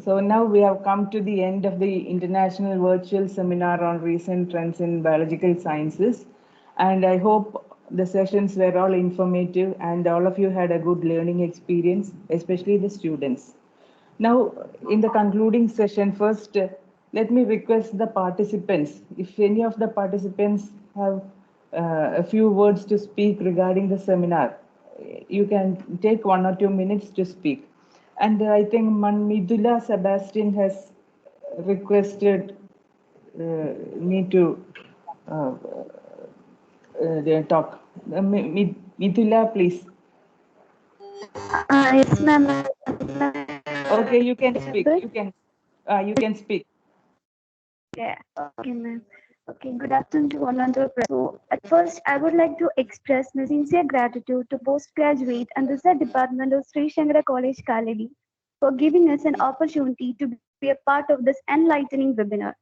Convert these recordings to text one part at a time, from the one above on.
So now we have come to the end of the International Virtual Seminar on Recent Trends in Biological Sciences. And I hope the sessions were all informative and all of you had a good learning experience, especially the students. Now, in the concluding session, first, let me request the participants, if any of the participants have a few words to speak regarding the seminar, you can take 1 or 2 minutes to speak. And I think Midula Sebastian has requested me to uh, talk. Midula, please. Yes, ma'am. Okay, you can speak. You can speak. Yeah, okay, ma'am. Okay, good afternoon to all on the press. So, at first, I would like to express my sincere gratitude to postgraduate and research department of Sri Shankara College, Kaladi, for giving us an opportunity to be a part of this enlightening webinar.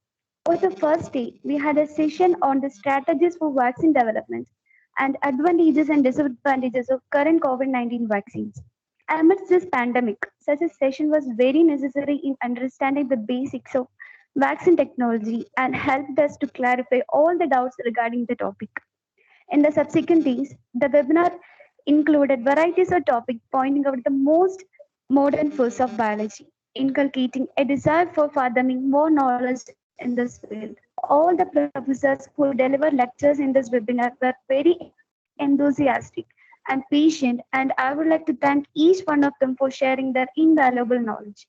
For the first day, we had a session on the strategies for vaccine development and advantages and disadvantages of current COVID-19 vaccines. Amidst this pandemic, such a session was very necessary in understanding the basics of vaccine technology and helped us to clarify all the doubts regarding the topic. In the subsequent days, the webinar included varieties of topics pointing out the most modern force of biology, inculcating a desire for fathoming more knowledge in this field. All the professors who delivered lectures in this webinar were very enthusiastic and patient, and I would like to thank each one of them for sharing their invaluable knowledge.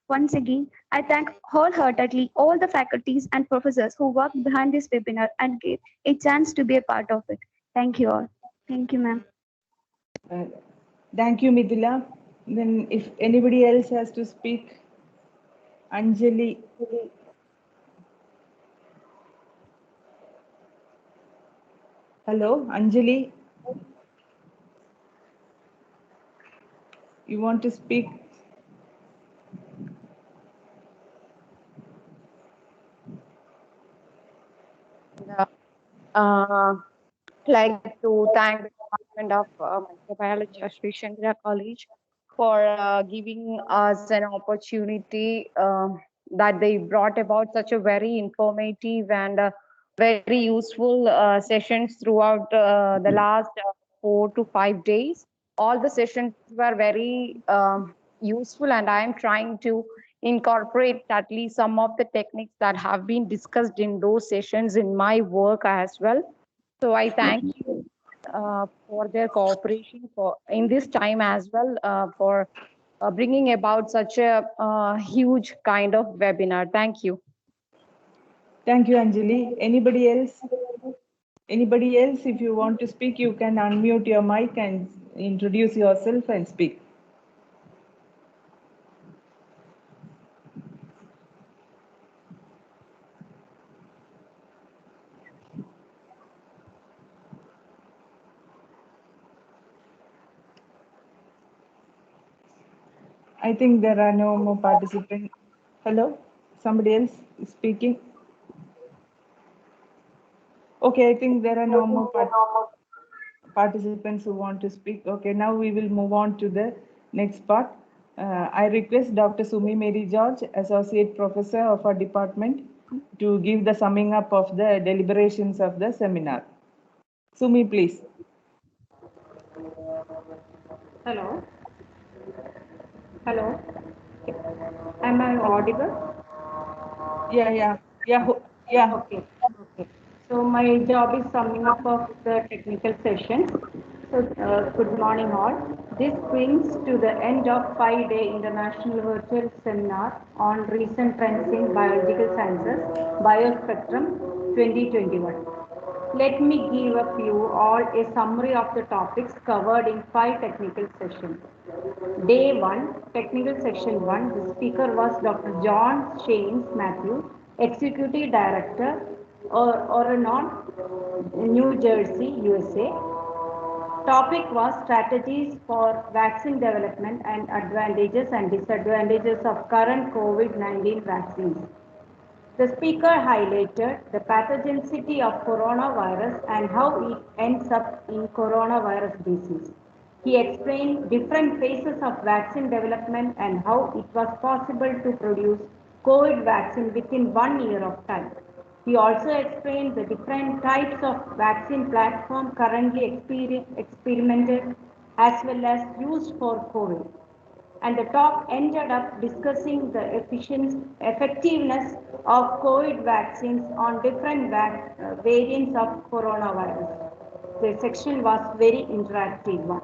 Once again, I thank wholeheartedly all the faculties and professors who worked behind this webinar and gave a chance to be a part of it. Thank you all. Thank you, ma'am. Uh, Thank you, Midula. Then, if anybody else has to speak, Anjali. Hello, Anjali. You want to speak? uh, like to thank the Department of Microbiology of Sri Shankara College for giving us an opportunity that they brought about such a very informative and very useful sessions throughout the last 4 to 5 days. All the sessions were very useful, and I am trying to incorporate at least some of the techniques that have been discussed in those sessions in my work as well. So I thank you for their cooperation for in this time as well for bringing about such a huge kind of webinar. Thank you. Thank you, Anjali. Anybody else? Anybody else? If you want to speak, you can unmute your mic and introduce yourself and speak. I think there are no more participants. Hello? Somebody else is speaking? Okay, I think there are no more participants who want to speak. Okay, now we will move on to the next part. I request Dr. Sumi Mary George, Associate Professor of our department, to give the summing up of the deliberations of the seminar. Sumi, please. Hello. Hello. Am I audible? Yeah. Okay. Okay. So my job is summing up of the technical sessions. So good morning all. This brings to the end of 5-day international virtual seminar on recent trends in biological sciences, Biospectrum 2021. Let me give a few all a summary of the topics covered in 5 technical sessions. Day 1, Technical Section 1, the speaker was Dr. John Shanes Matthew, Executive Director, Oranon, New Jersey, USA. Topic was strategies for vaccine development and advantages and disadvantages of current COVID-19 vaccines. The speaker highlighted the pathogenicity of coronavirus and how it ends up in coronavirus disease. He explained different phases of vaccine development and how it was possible to produce COVID vaccine within 1 year of time. He also explained the different types of vaccine platform currently experimented as well as used for COVID. And the talk ended up discussing the effectiveness of COVID vaccines on different variants of coronavirus. The section was very interactive one.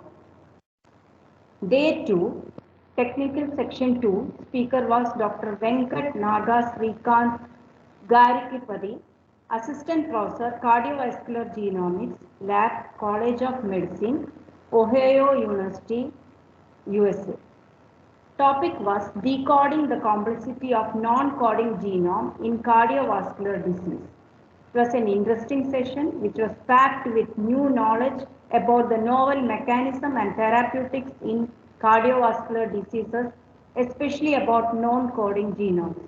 Day 2, technical section 2, speaker was Dr. Venkat Naga Srikant Garikipadi, Assistant Professor, Cardiovascular Genomics, Lab, College of Medicine, Ohio University, USA. Topic was decoding the complexity of non-coding genome in cardiovascular disease. It was an interesting session which was packed with new knowledge about the novel mechanism and therapeutics in cardiovascular diseases, especially about non-coding genomes.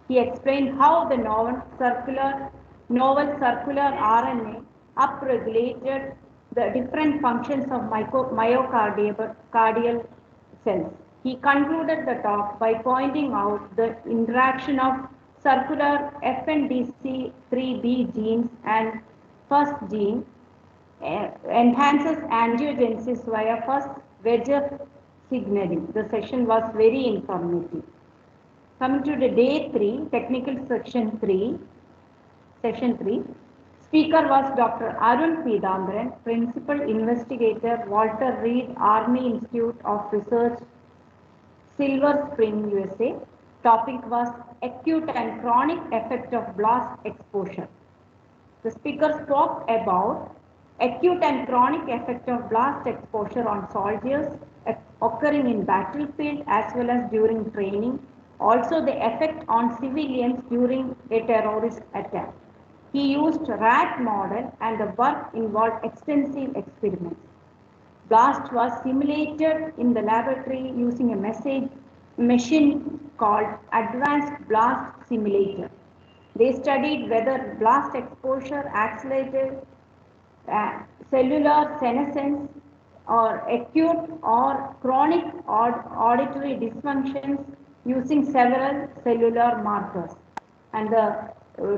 He explained how the novel circular RNA upregulated the different functions of myocardial cells. He concluded the talk by pointing out the interaction of circular FNDC3B genes and FUS gene enhances angiogenesis via FUS VEGF signaling. The session was very informative. Coming to the day 3, technical session 3, speaker was Dr. Arun Pidambaran, Principal Investigator, Walter Reed Army Institute of Research, Silver Spring, USA. Topic was acute and chronic effect of blast exposure. The speaker spoke about acute and chronic effect of blast exposure on soldiers occurring in battlefield as well as during training. Also the effect on civilians during a terrorist attack. He used rat model and the work involved extensive experiments. Blast was simulated in the laboratory using a machine called Advanced Blast Simulator. They studied whether blast exposure accelerated cellular senescence or acute or chronic auditory dysfunctions using several cellular markers. And the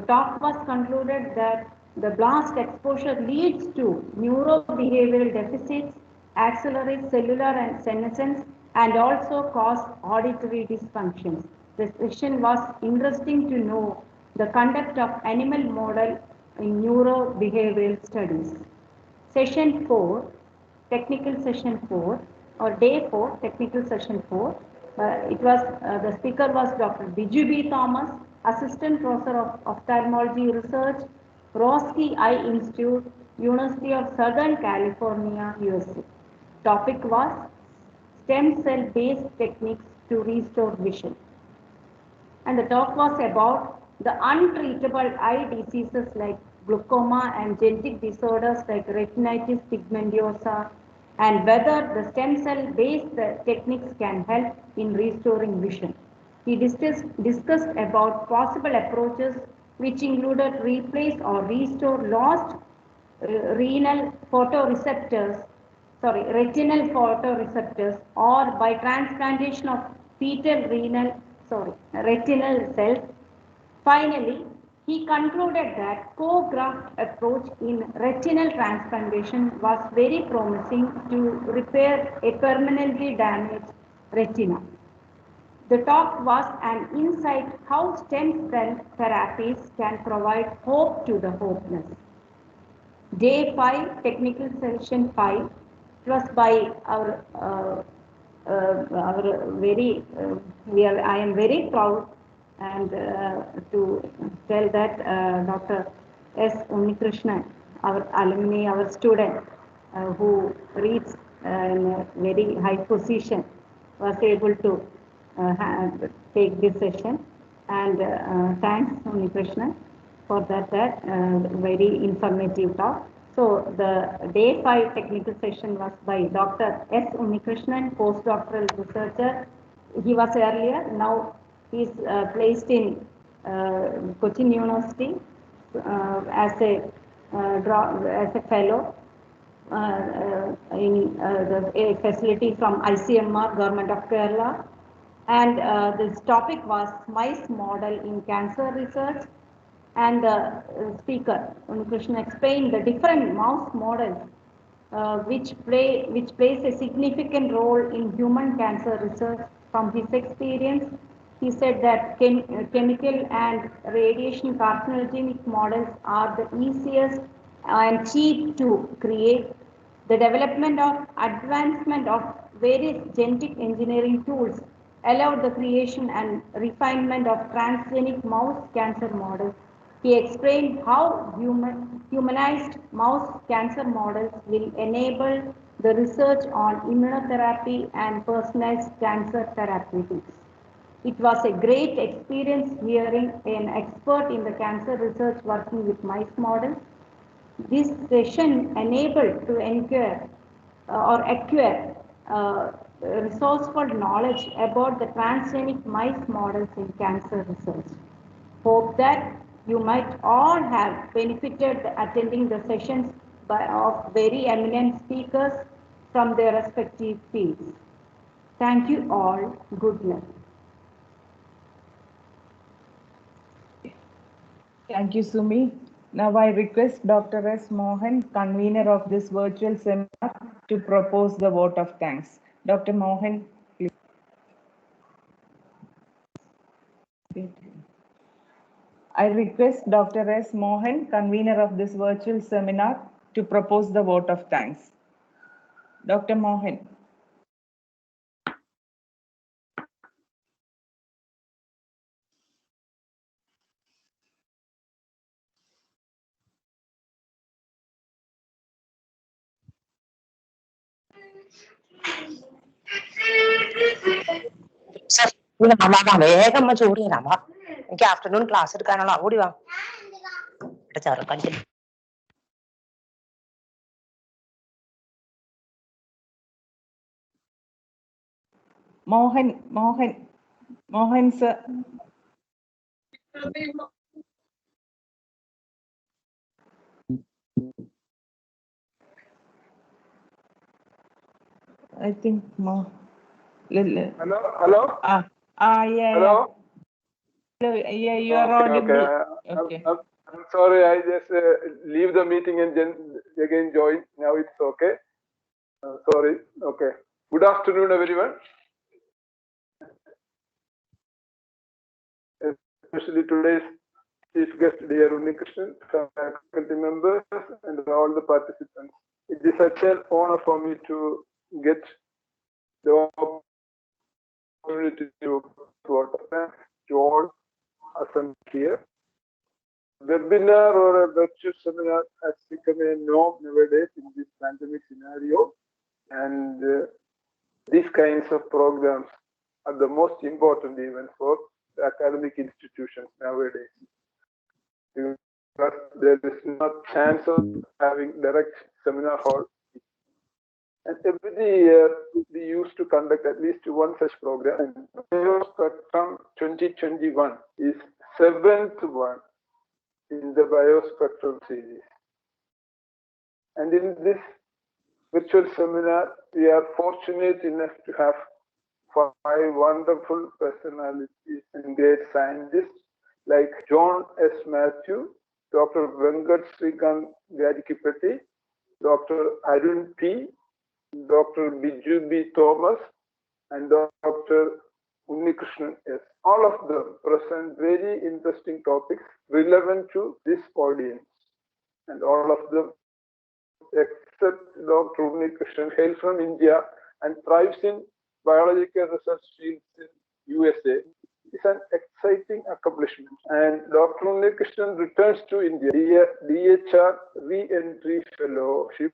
talk was concluded that the blast exposure leads to neurobehavioral deficits, accelerates cellular and senescence, and also cause auditory dysfunctions. The session was interesting to know the conduct of animal model in neurobehavioral studies. Session 4, technical session 4, or day 4, technical session 4. The speaker was Dr. Biju B. Thomas, Assistant Professor of Ophthalmology Research, Roski Eye Institute, University of Southern California, USA. Topic was stem cell based techniques to restore vision. And the talk was about the untreatable eye diseases like glaucoma and genetic disorders like retinitis pigmentosa, and whether the stem cell based techniques can help in restoring vision. He discussed about possible approaches which included replace or restore lost retinal photoreceptors or by transplantation of retinal cells. Finally, he concluded that co-graft approach in retinal transplantation was very promising to repair a permanently damaged retina. The talk was an insight how stem cell therapies can provide hope to the hopeless. Day 5, technical session 5, it was by I am very proud and to tell that Dr. S. Unikrishnan, our alumni, our student who reads in a very high position, was able to take this session, and thanks Unikrishnan for that very informative talk. So the day 5 technical session was by Dr. S. Unikrishnan, postdoctoral researcher. He was earlier, now he is placed in Cochin University as a fellow in a facility from ICMR, Government of Kerala. And this topic was mice model in cancer research. And the speaker, Krishna, explained the different mouse models which plays a significant role in human cancer research. From his experience, he said that chemical and radiation carcinogenic models are the easiest and cheap to create. The development of advancement of various genetic engineering tools allowed the creation and refinement of transgenic mouse cancer models. He explained how humanized mouse cancer models will enable the research on immunotherapy and personalized cancer therapeutics. It was a great experience hearing an expert in the cancer research working with mice models. This session enabled to acquire resourceful knowledge about the transgenic mice models in cancer research. Hope that you might all have benefited attending the sessions of very eminent speakers from their respective fields. Thank you all. Good luck. Thank you, Sumi. Now I request Dr. S. Mohan, convener of this virtual seminar, to propose the vote of thanks. Dr. Mohan, please. I request Dr. S. Mohan, convener of this virtual seminar, to propose the vote of thanks. Dr. Mohan. വേഗം ചോറ് തരാമോ എനിക്ക് afternoon class എടുക്കാനുള്ള ഓടി വാ ചെറുക്കാൻ Mohan sir. I think Hello. Yeah. Hello. Yeah, you are audible. Okay. I'm sorry. I just leave the meeting and then again join. Now it's okay. Sorry. Okay. Good afternoon, everyone. Especially today's chief guest, dear Unnikrishnan, faculty members, and all the participants. It is such an honor for me to get the opportunity to all present here. Webinar or a virtual seminar has become a norm nowadays in this pandemic scenario, and these kinds of programs are the most important even for the academic institutions nowadays. Because there is no chance of having direct seminar hall. And every year we used to conduct at least one such program. And Biospectrum 2021 is 7th one in the Biospectrum series. And in this virtual seminar, we are fortunate enough to have 5 wonderful personalities and great scientists like John S. Matthew, Dr. Venkat Srikanth Gadikipati, Dr. Arun P., Dr. Biju B. Thomas, and Dr. Unnikrishnan S. All of them present very interesting topics relevant to this audience. And all of them, except Dr. Unnikrishnan, hail from India and thrives in biological research fields in USA. It's an exciting accomplishment. And Dr. Unnikrishnan returns to India, DHR re-entry fellowship,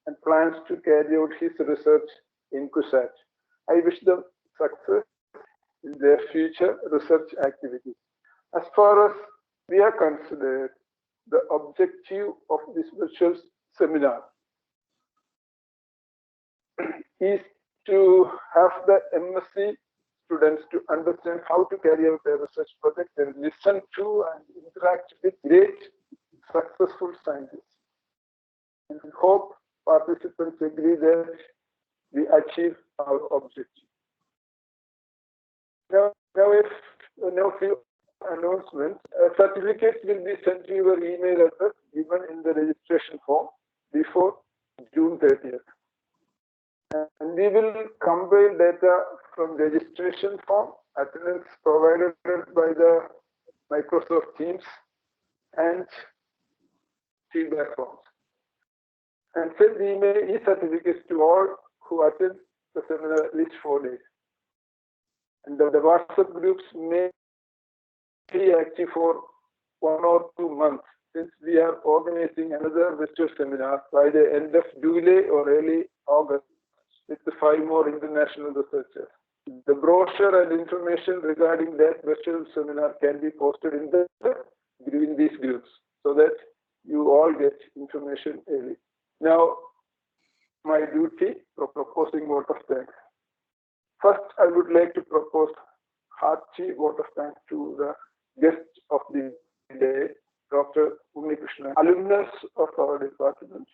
and plans to carry out his research in KUSAT. I wish them success in their future research activities. As far as we are considered, the objective of this virtual seminar is to have the MSc students to understand how to carry out their research projects and listen to and interact with great successful scientists. And we hope participants agree that we achieve our objective. Now few announcements. Certificates will be sent to your email address given in the registration form before June 30th. And we will compile data from registration form, attendance provided by the Microsoft Teams, and feedback forms, and send the email e-certificates to all who attend the seminar at least 4 days. And the WhatsApp groups may be active for 1 or 2 months, since we are organizing another virtual seminar by the end of July or early August with 5 more international researchers. The brochure and information regarding that virtual seminar can be posted in these groups so that you all get information early. Now, my duty for proposing vote of thanks. First, I would like to propose hearty vote of thanks to the guest of the day, Dr. Unnikrishnan, alumnus of our department,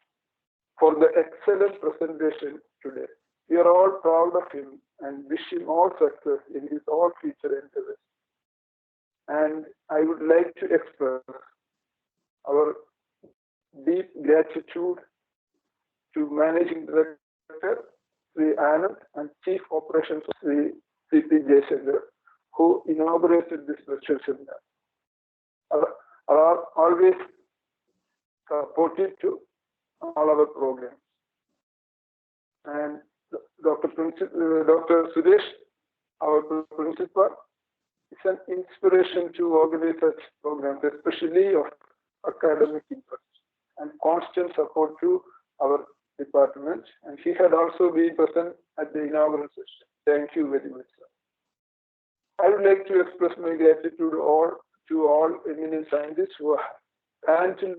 for the excellent presentation today. We are all proud of him and wish him all success in his all future endeavors. And I would like to express our deep gratitude to Managing Director Sri Anand and Chief Operations Sri C.P. Jayashankar, who inaugurated this virtual seminar. Are always supportive to all our programs. And Dr. Suresh, our principal, is an inspiration to organize such programs, especially of academic interest, and constant support to our department. And he had also been present at the inaugural session. Thank you very much, sir. I would like to express my gratitude to all eminent scientists who handled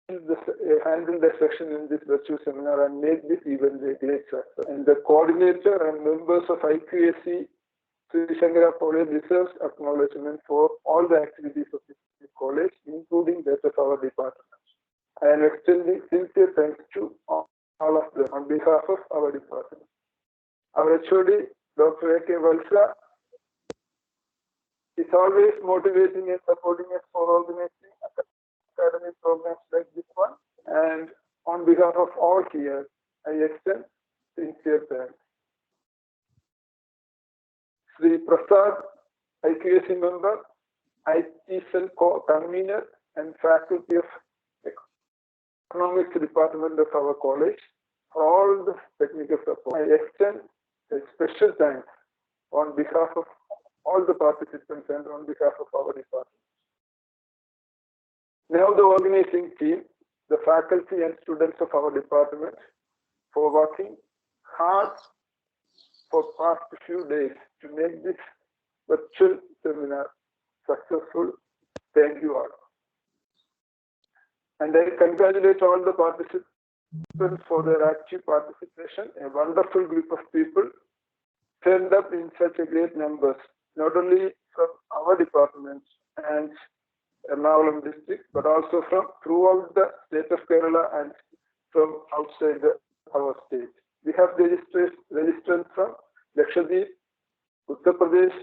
the session in this virtual seminar and made this event a great success. And the coordinator and members of IQAC Sri Shankara College deserves acknowledgement for all the activities of this college, including that of our department. I am extending sincere thanks to all of them on behalf of our department. Our HOD, Dr. A.K. Valsa, is always motivating and supporting us for organizing academic programs like this one. And on behalf of all here, I extend sincere thanks. Sri Prasad, IQAC member, IT cell convener and faculty of Economics Department of our college, for all the technical support. I extend a special thanks on behalf of all the participants and on behalf of our department. Now the organizing team, the faculty and students of our department, for working hard for past few days to make this virtual seminar successful. Thank you all. And I congratulate all the participants for their active participation. A wonderful group of people turned up in such a great numbers, not only from our department and Ernakulam district, but also from throughout the state of Kerala and from outside our state. We have registrants from Lakshadweep, Uttar Pradesh,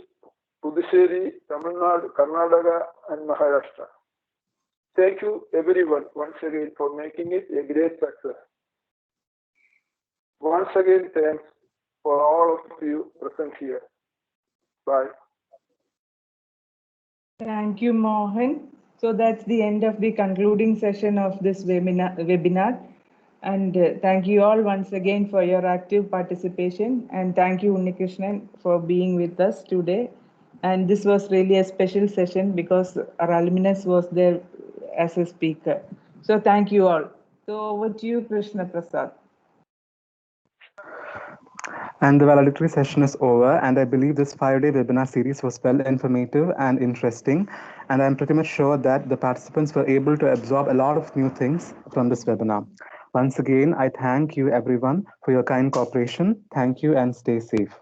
Puducherry, Tamil Nadu, Karnataka, and Maharashtra. Thank you everyone once again for making it a great success. Once again, thanks for all of you present here. Bye. Thank you, Mohan. So that's the end of the concluding session of this webinar. And thank you all once again for your active participation. And thank you, Unnikrishnan, for being with us today. And this was really a special session because our alumnus was there as a speaker. So thank you all. So over to you, Krishna Prasad. And the valedictory session is over, and I believe this 5-day webinar series was well informative and interesting, and I'm pretty much sure that the participants were able to absorb a lot of new things from this webinar. Once again, I thank you everyone for your kind cooperation. Thank you and stay safe.